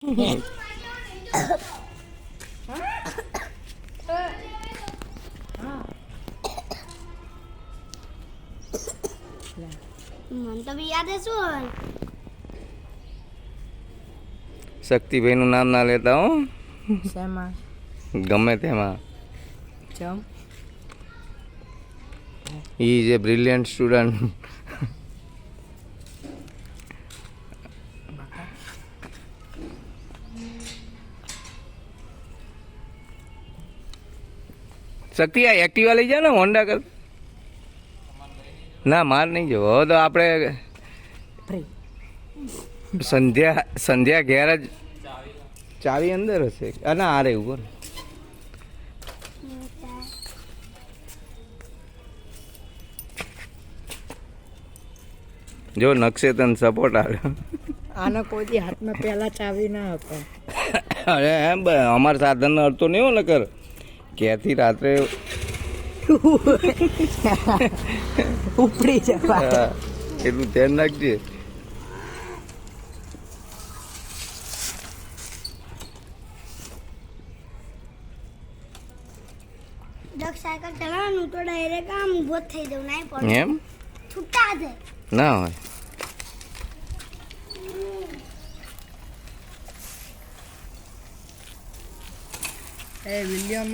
મને તો બી યાદ શું શક્તિભાઈ નું નામ ના લેતા હો શેમાં ગમે તેમાં ચમ he is a brilliant student શક્તિ આ એક્ટિવા લઈ જા ને હોન્ડા કર ના માર નહીં જવો હવે તો આપણે સંધ્યા ઘેર જ ચાવી અંદર હશે અને આ રે ઉપર જો નકશે તને સપોર્ટ આવ્યો આનો કોઈ હાથમાં પહેલા ચાવી ના હતો અરે એમ અમારા સાધનનો અડતો નહીં હો નકર ક્યાંથી રાત્રે ઉપડી જવા એટલું ધ્યાન રાખજે સાયકલ ચલાવવાનું તો ડાયરેક્ટ આમ ઊભો જ થઈ જવું નહીં પડે એમ છૂટા છે ના હોય એ વિલિયમ